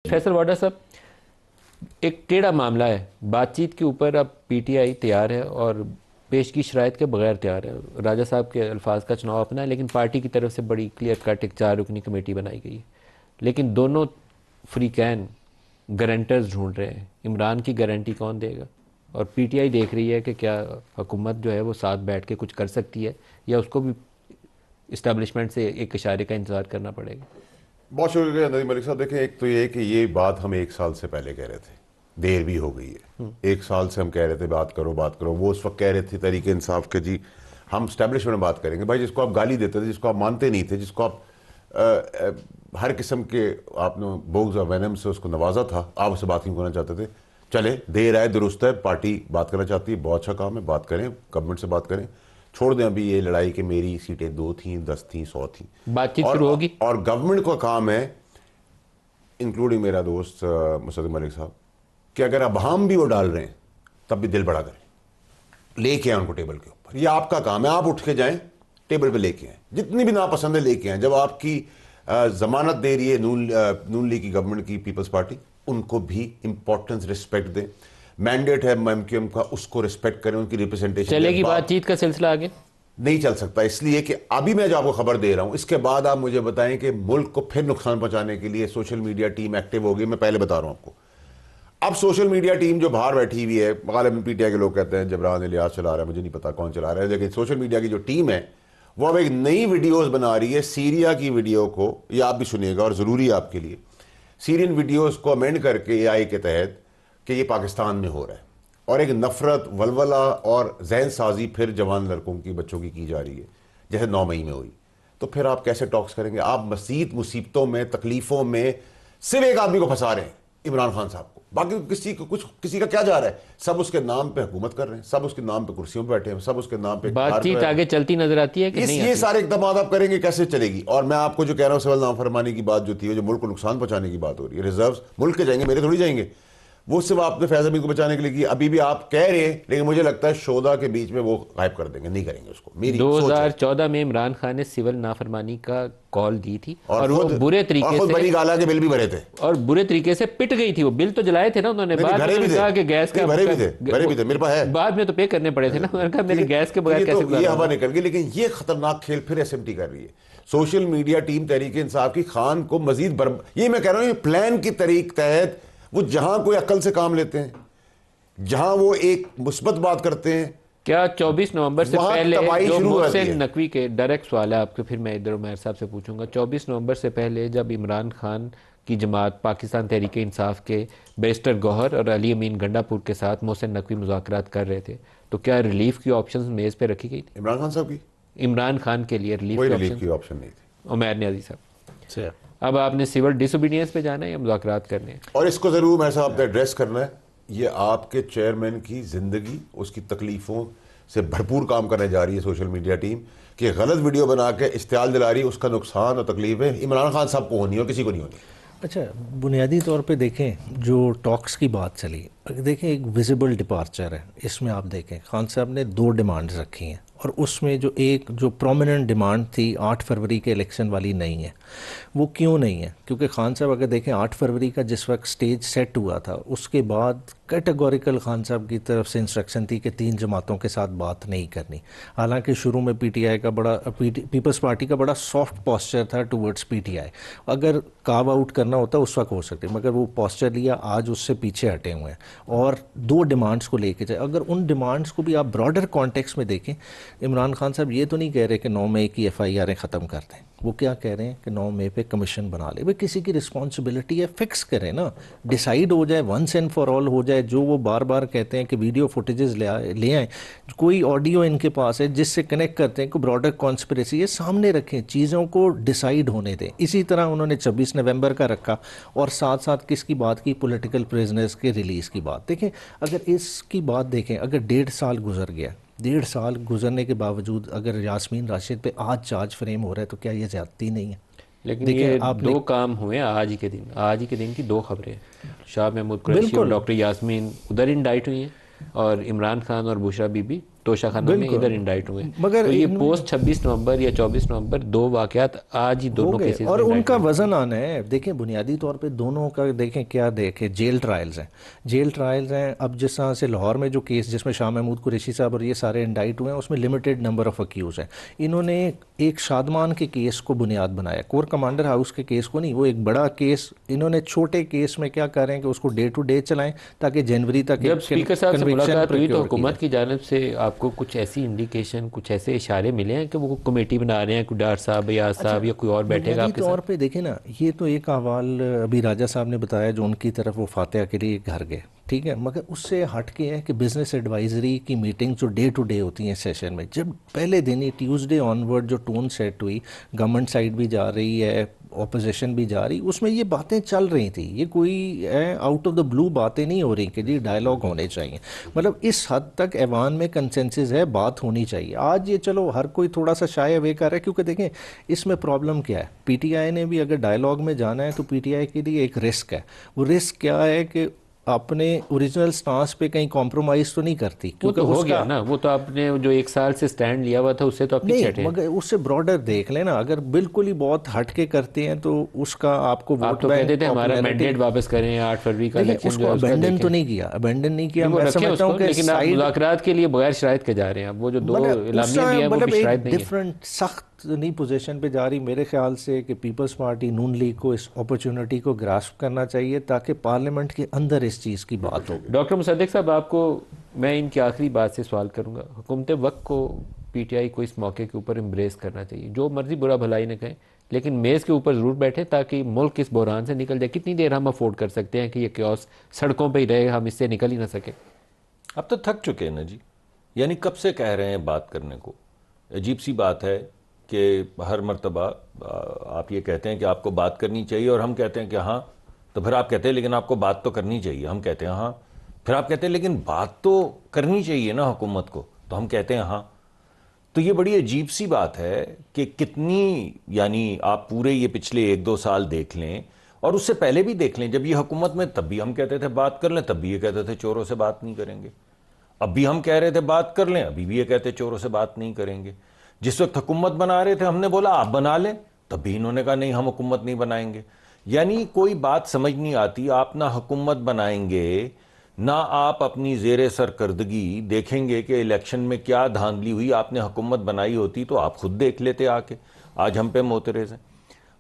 फैसल वाडा साहब, एक टेढ़ा मामला है, बातचीत के ऊपर अब पीटीआई तैयार है और पेश की शराइत के बगैर तैयार है। राजा साहब के अल्फाज का चुनाव अपना है, लेकिन पार्टी की तरफ से बड़ी क्लियर कट एक 4 रुकनी कमेटी बनाई गई है। लेकिन दोनों फ्रीकैन गारंटर्स ढूंढ रहे हैं। इमरान की गारंटी कौन देगा? और पीटीआई देख रही है कि क्या हुकूमत जो है वो साथ बैठ के कुछ कर सकती है, या उसको भी इस्टेब्लिशमेंट से एक इशारे का इंतज़ार करना पड़ेगा। बहुत शुक्रिया नदीम मलिक साहब। देखें, एक तो ये कि ये बात हम 1 साल से पहले कह रहे थे, देर भी हो गई है। 1 साल से हम कह रहे थे बात करो बात करो। वो उस वक्त कह रहे थे तरीके इंसाफ के जी हम स्टैब्लिशमेंट में बात करेंगे। भाई, जिसको आप गाली देते थे, जिसको आप मानते नहीं थे, जिसको आप हर किस्म के आपने बोग्स और वैनम से उसको नवाजा था, आप उससे बात नहीं करना चाहते थे। चले, देर आए दुरुस्त है, पार्टी बात करना चाहती है, बहुत अच्छा काम है, बात करें, गवर्नमेंट से बात करें। छोड़ दें अभी ये लड़ाई कि मेरी सीटें 2 थी, 10 थी, 100 थी। बातचीत शुरू होगी और गवर्नमेंट का काम है, इंक्लूडिंग मेरा दोस्त मुसद्दिक मलिक साहब, कि अगर अब हम भी वो डाल रहे हैं तब भी दिल बड़ा करें, लेके आए उनको टेबल के ऊपर। ये आपका काम है, आप उठ के जाएं, टेबल पे लेके आए, जितनी भी नापसंद है लेके आए। जब आपकी जमानत दे रही है नून लीग की गवर्नमेंट की पीपल्स पार्टी, उनको भी इंपॉर्टेंस रिस्पेक्ट दें। मैंडेट है एमक्यूएम का, उसको रिस्पेक्ट करें, उनकी रिप्रेजेंटेशन। चलेगी बातचीत का सिलसिला आगे? नहीं चल सकता, इसलिए कि अभी मैं जो आपको खबर दे रहा हूं, इसके बाद आप मुझे बताएं कि मुल्क को फिर नुकसान पहुंचाने के लिए सोशल मीडिया टीम एक्टिव होगी। मैं पहले बता रहा हूं आपको, अब सोशल मीडिया टीम जो बाहर बैठी हुई है, गालिबन पीटीआई के लोग कहते हैं जबरान इलियास चला रहा है, मुझे नहीं पता कौन चला रहा है, लेकिन सोशल मीडिया की जो टीम है वो अब एक नई वीडियोस बना रही है सीरिया की वीडियो को। ये आप भी सुनिएगा और ज़रूरी है आपके लिए, सीरियन वीडियोस को अमेंड करके एआई के तहत कि ये पाकिस्तान में हो रहा है, और एक नफरत, वलवला और जहन साजी फिर जवान लड़कों की, बच्चों की जा रही है, जैसे 9 मई में हुई। तो फिर आप कैसे टॉक्स करेंगे? आप मसीद मुसीबतों में, तकलीफों में सिर्फ एक आदमी को फंसा रहे हैं, इमरान खान साहब को। बाकी किसी का क्या जा रहा है? सब उसके नाम पे हुकूमत कर रहे हैं, सब उसके नाम पे कुर्सियों पे बैठे हैं, सब उसके नाम पे। बातचीत आगे चलती नजर आती है कि नहीं? ये सारे इकदाम आप करेंगे, कैसे चलेगी? और मैं आपको जो कह रहा हूँ, सिविल नाफरमानी की बात जो थी, जो मुल्क को नुकसान पहुंचाने की बात हो रही है, रिजर्व मुल्क के जाएंगे, मेरे थोड़ी जाएंगे। वो सिर्फ आपने फैज़ अमीन को बचाने के लिए की। अभी भी आप कह रहे हैं, लेकिन मुझे लगता है शोधा के बीच में वो गायब कर देंगे, नहीं करेंगे उसको। मेरी 2014 में इमरान खान ने सिविल नाफरमानी का कॉल दी थी, और वो बुरे तरीके से, बड़ी गाला के बिल भी भरे थे, और बुरे तरीके से पिट गई थी। वो बिल तो जलाए थे ना उन्होंने, बाद में कहा कि गैस का भरे भी थे, मेरे पास है, बाद में तो पे करने पड़े थे ना। उन्होंने कहा मेरे गैस के बगैर कैसे ये हवा निकल गई। लेकिन ये खतरनाक खेल फिर एसएमटी कर रही है, social media team Tehreek Insaf की। खान को मजीद ये मैं कह रहा हूँ, प्लान की तरीक तहत वो जहां कोई अकल से काम लेते हैं, जहां वो एक मुस्बत बात करते हैं। क्या 24 नवंबर से पहले, जो मोहसिन नकवी के डायरेक्ट सवाल है आपके, फिर मैं इधर उमर साहब से पूछूंगा, 24 नवंबर से पहले जब इमरान खान की जमात पाकिस्तान तहरीक इंसाफ के बैरिस्टर गौहर और अली अमीन गंडापुर के साथ मोहसिन नकवी मुज़ाकरात कर रहे थे, तो क्या रिलीफ की ऑप्शन मेज पे रखी गई थी? इमरान खान साहब की, इमरान खान के लिए रिलीफ की ऑप्शन नहीं थी। उमर न्याजी साहब, अब आपने सिविल डिसोबीडियंस पे जाना है या मुज़ाकरात करने हैं? और इसको जरूर मैं साहब एड्रेस करना है। ये आपके चेयरमैन की जिंदगी, उसकी तकलीफों से भरपूर काम करने जा रही है सोशल मीडिया टीम, कि गलत वीडियो बना के इश्तियाल दिला रही है। उसका नुकसान और तकलीफें इमरान खान साहब को होनी है और किसी को नहीं होनी। अच्छा, बुनियादी तौर पे देखें, जो टॉक्स की बात चली, देखें एक विजिबल डिपार्चर है इसमें। आप देखें खान साहब ने 2 डिमांड्स रखी हैं, और उसमें जो प्रोमिनेंट डिमांड थी 8 फरवरी के इलेक्शन वाली नहीं है। वो क्यों नहीं है? क्योंकि खान साहब अगर देखें 8 फरवरी का जिस वक्त स्टेज सेट हुआ था, उसके बाद कैटेगोरिकल खान साहब की तरफ से इंस्ट्रक्शन थी कि 3 जमातों के साथ बात नहीं करनी। हालांकि शुरू में पीटीआई का पीपल्स पार्टी का बड़ा सॉफ्ट पोस्चर था टुवर्ड्स पीटीआई। अगर कार्व आउट करना होता उस वक्त हो सकती, मगर वो पोस्चर लिया, आज उससे पीछे हटे हुए हैं और 2 डिमांड्स को लेके जाए। अगर उन डिमांड्स को भी आप ब्रॉडर कॉन्टेक्स्ट में देखें, इमरान खान साहब ये तो नहीं कह रहे कि 9 मई की FIR ख़त्म कर दें। वो क्या कह रहे हैं कि 9 मई पे कमीशन बना ले। भाई, किसी की रिस्पॉन्सिबिलिटी है, फिक्स करें ना, डिसाइड हो जाए, वंस एंड फॉर ऑल हो जाए। जो वो बार बार कहते हैं कि वीडियो फुटेजेस ले आएँ, कोई ऑडियो इनके पास है जिससे कनेक्ट करते हैं, कोई ब्रॉडर कॉन्स्पिरेसी, ये सामने रखें, चीज़ों को डिसाइड होने दें। इसी तरह उन्होंने 26 नवंबर का रखा, और साथ साथ किसकी बात की? पॉलिटिकल प्रिजनर्स के रिलीज़ की बात। देखें, अगर इसकी बात देखें, अगर 1.5 साल गुजर गया, 1.5 साल गुजरने के बावजूद अगर यास्मीन राशिद पे आज चार्ज फ्रेम हो रहा है, तो क्या ये ज़्यादती नहीं है? लेकिन ये आप 2 काम हुए आज ही के दिन की 2 खबरें। शाह महमूद कुरैशी और डॉक्टर यास्मीन उधर इंडाइट हुई हैं, और इमरान खान और बुशरा बीबी तोशाखाना में, इधर इंडाइट हुए। मगर तो ये पोस्ट 26 नवंबर या 24 नवंबर 2 वाकयात आज ही दोनों केसेस और उनका वजन आना है। देखें बुनियादी तौर पे दोनों का देखें क्या देखें, जेल ट्रायल्स हैं, जेल ट्रायल्स हैं। अब जिस तरह से लाहौर में जो केस जिसमें शाह महमूद कुरैशी साहब और ये सारे इंडाइट हुए हैं, उसमें लिमिटेड नंबर ऑफ अक्यूज हैं। इन्होंने एक शादमान के केस को बुनियाद बनाया, कोर कमांडर हाउस के केस को नहीं। वो एक बड़ा केस, इन्होंने छोटे केस में क्या कर रहे हैं कि उसको डे टू डे चलाएं ताकि जनवरी तक जब स्पीकर साहब से मुलाकात हुई तो हुकूमत की जानिब से आपको कुछ ऐसी इंडिकेशन, कुछ ऐसे इशारे मिले हैं कि वो कमेटी बना रहे हैं, कोई डार साहब या साहब या कोई और बैठेगा आपके तौर पे देखें ना, ये तो एक अहवाल अभी राजा साहब ने बताया जो उनकी तरफ वो फातिहा के लिए घर गए, ठीक है, मगर उससे हट के है कि बिजनेस एडवाइजरी की मीटिंग जो डे टू डे होती हैं सेशन में, जब पहले दिन ही ट्यूसडे ऑनवर्ड जो टोन सेट हुई, गवर्नमेंट साइड भी जा रही है, ऑपोजिशन भी जा रही, उसमें ये बातें चल रही थी। ये कोई आउट ऑफ द ब्लू बातें नहीं हो रही कि जी डायलॉग होने चाहिए। मतलब इस हद तक ऐवान में कंसेंसस है, बात होनी चाहिए। आज ये चलो हर कोई थोड़ा सा शाय अवे कर रहा है, क्योंकि देखें इसमें प्रॉब्लम क्या है, पीटीआई ने भी अगर डायलॉग में जाना है तो पीटीआई के लिए एक रिस्क है। वो रिस्क क्या है कि अपने ओरिजिनल स्टांस पे कहीं कॉम्प्रोमाइज़ तो नहीं करती, क्योंकि हो गया ना, वो तो आपने जो 1 साल से स्टैंड लिया हुआ था उससे तो अपनी नहीं, मगर उससे ब्रॉडर देख लेना। अगर बिल्कुल ही बहुत हट के करते हैं तो उसका आपको आप वोट तो कहते थे हमारा मैंडेट वापस करें, 8 फरवरी का इलेक्शन जो है उसको अबेंडन तो नहीं किया, अबेंडन नहीं किया। मैं समझता हूं कि लेकिन आप मुज़ाकरात के लिए बगैर शराइत के जा रहे हैं। अब वो जो 2 इलामिया दिया है वो भी शराइत नहीं है, डिफरेंट सख्त नहीं पोजीशन पे जा रही। मेरे ख्याल से कि पीपल्स पार्टी नून लीग को इस अपॉर्चुनिटी को ग्रास्प करना चाहिए ताकि पार्लियामेंट के अंदर इस चीज़ की बात हो। डॉक्टर मुसद्दिक साहब, आपको मैं इनकी आखिरी बात से सवाल करूंगा। हुकूमत वक्त को पीटीआई को इस मौके के ऊपर एम्ब्रेस करना चाहिए, जो मर्जी बुरा भलाई न कहें, लेकिन मेज़ के ऊपर ज़रूर बैठे ताकि मुल्क इस बहरान से निकल जाए। कितनी देर हम अफोर्ड कर सकते हैं कि ये क्योस सड़कों पर ही रहे, हम इससे निकल ही ना सके? अब तो थक चुके हैं ना जी, यानी कब से कह रहे हैं बात करने को। अजीब सी बात है कि हर मर्तबा आप ये कहते हैं कि आपको बात करनी चाहिए और हम कहते हैं कि हाँ, तो फिर आप कहते हैं लेकिन आपको बात तो करनी चाहिए, हम कहते हैं हाँ, फिर आप कहते हैं लेकिन बात तो करनी चाहिए ना हुकूमत को, तो हम कहते हैं हाँ। तो ये बड़ी अजीब सी बात है कि कितनी, यानी आप पूरे ये पिछले 1-2 साल देख लें और उससे पहले भी देख लें, जब ये हुकूमत में तब भी हम कहते थे बात कर लें, तब भी ये कहते थे चोरों से बात नहीं करेंगे। अब भी हम कह रहे थे बात कर लें, अभी भी ये कहते चोरों से बात नहीं करेंगे। जिस वक्त हुकूमत बना रहे थे हमने बोला आप बना लें, तब भी इन्होंने कहा नहीं हम हुकूमत नहीं बनाएंगे। यानी कोई बात समझ नहीं आती, आप ना हुकूमत बनाएंगे ना आप अपनी ज़ेर सरकर्दगी देखेंगे कि इलेक्शन में क्या धांधली हुई। आपने हुकूमत बनाई होती तो आप खुद देख लेते आके, आज हम पे मोतरज़ हैं।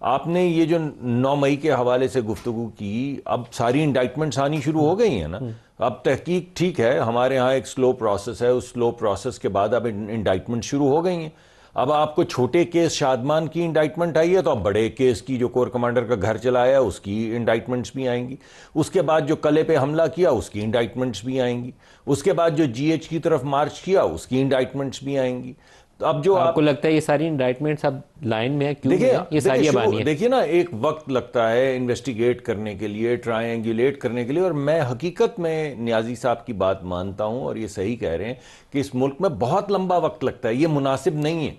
आपने ये जो 9 मई के हवाले से गुफ्तगू की, अब सारी इंडाइटमेंट्स आनी शुरू हो गई हैं ना। अब तहकीक ठीक है, हमारे यहाँ एक स्लो प्रोसेस है, उस स्लो प्रोसेस के बाद अब इंडाइटमेंट शुरू हो गई हैं। अब आपको छोटे केस शादमान की इंडाइटमेंट आई है तो अब बड़े केस की, जो कोर कमांडर का घर चलाया उसकी इंडाइटमेंट्स भी आएंगी। उसके बाद जो कले पे हमला किया उसकी इंडाइटमेंट्स भी आएंगी। उसके बाद जो जीएच की तरफ मार्च किया उसकी इंडाइटमेंट्स भी आएंगी। तो अब जो आपको लगता है ये सारी इंडाइटमेंट्स अब लाइन में है, क्यों देखिए ये सारी अबानी है? देखिए ना, एक वक्त लगता है इन्वेस्टिगेट करने के लिए, ट्रायंगुलेट करने के लिए, और मैं हकीकत में नियाजी साहब की बात मानता हूं और ये सही कह रहे हैं कि इस मुल्क में बहुत लंबा वक्त लगता है, ये मुनासिब नहीं है।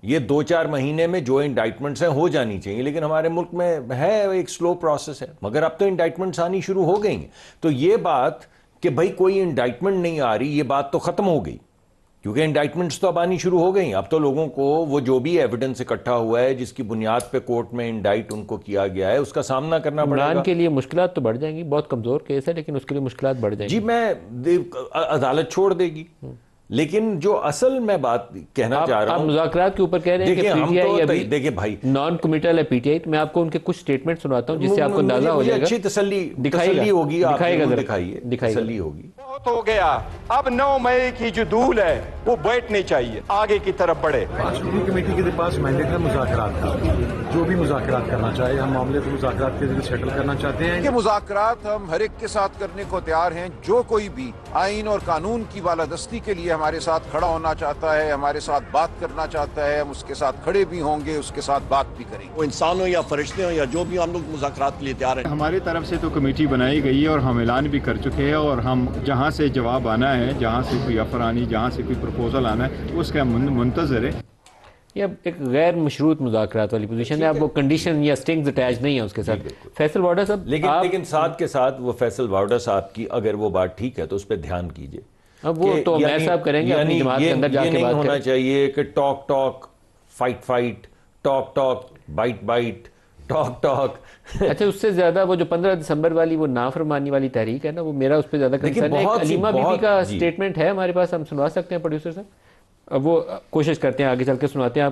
ये 2-4 महीने में जो इंडाइटमेंट्स हैं हो जानी चाहिए, लेकिन हमारे मुल्क में है एक स्लो प्रोसेस है। मगर अब तो इंडाइटमेंट्स आनी शुरू हो गई हैं, तो ये बात कि भाई कोई इंडाइटमेंट नहीं आ रही, ये बात तो खत्म हो गई, क्योंकि इंडाइटमेंट्स तो अब आनी शुरू हो गई। अब तो लोगों को वो जो भी एविडेंस इकट्ठा हुआ है, जिसकी बुनियाद पे कोर्ट में इंडाइट उनको किया गया है, उसका सामना करना पड़ेगा। इमरान के लिए मुश्किलात तो बढ़ जाएंगी, बहुत कमजोर केस है, लेकिन उसके लिए मुश्किलात बढ़ जाएंगी। जी, मैं अदालत छोड़ देगी, लेकिन जो असल मैं बात कहना चाह रहा हूं, मुज़ाकरात के ऊपर कह रहे हैं कि पीटीआई अभी देखिए भाई नॉन कमिटल है पीटीआई। तो मैं आपको उनके कुछ स्टेटमेंट सुनाता हूं जिससे आपको अंदाजा हो जाएगा। अच्छी तसल्ली होगी, दिखाइएगा, दिखाइए, तसल्ली होगी। बहुत हो गया, अब 9 मई की जो धूल है वो बैठनी चाहिए, आगे की तरफ बढ़े। पार्लियामेंट्री कमेटी के पास मैंडेट है मुज़ाकरात का, जो भी मुज़ाकरात करना चाहे, हम मामले को मुज़ाकरात के जरिए सेटल करना चाहते हैं। कि मुज़ाकरात हम हर एक के साथ करने को तैयार हैं। जो कोई भी आइन और कानून की बालादस्ती के लिए हमारे साथ खड़ा होना चाहता है, हमारे साथ बात करना चाहता है, हम उसके साथ खड़े भी होंगे, उसके साथ बात भी करेंगे। वो इंसान हो या फरिश्ते हो या जो भी, हम लोग मुज़ाकरात के लिए तैयार हैं। हमारी तरफ से तो कमेटी बनाई गई है और हम ऐलान भी कर चुके हैं, और हम जहां से जवाब आना है, जहां से कोई ऑफर आनी, जहां से कोई प्रपोजल आना है, उसका मुंतज़र है। ये एक गैर मशरूत मुज़ाकरात वाली पोजीशन है, अब वो कंडीशन या स्ट्रिंग्स अटैच नहीं है उसके साथ। फैसल वाडा साहब, लेकिन साथ के साथ वो फैसल वाडा साहब की अगर वो बात ठीक है तो उस पर ध्यान कीजिए अब वो तो मैं साहब करेंगे अपनी जमात के अंदर जाके नहीं बात होना करें। चाहिए कि talk talk fight fight, talk talk bite bite, talk talk. अच्छा, उससे ज्यादा वो जो 15 दिसंबर वाली वो नाफरमानी वाली तहरीक है ना, वो मेरा उस पर ज्यादा कंसर्न है। एक अलीमा बीबी का स्टेटमेंट है हमारे पास, हम सुनवा सकते हैं प्रोड्यूसर साहब? अब वो कोशिश करते हैं आगे चल के सुनाते हैं आपको।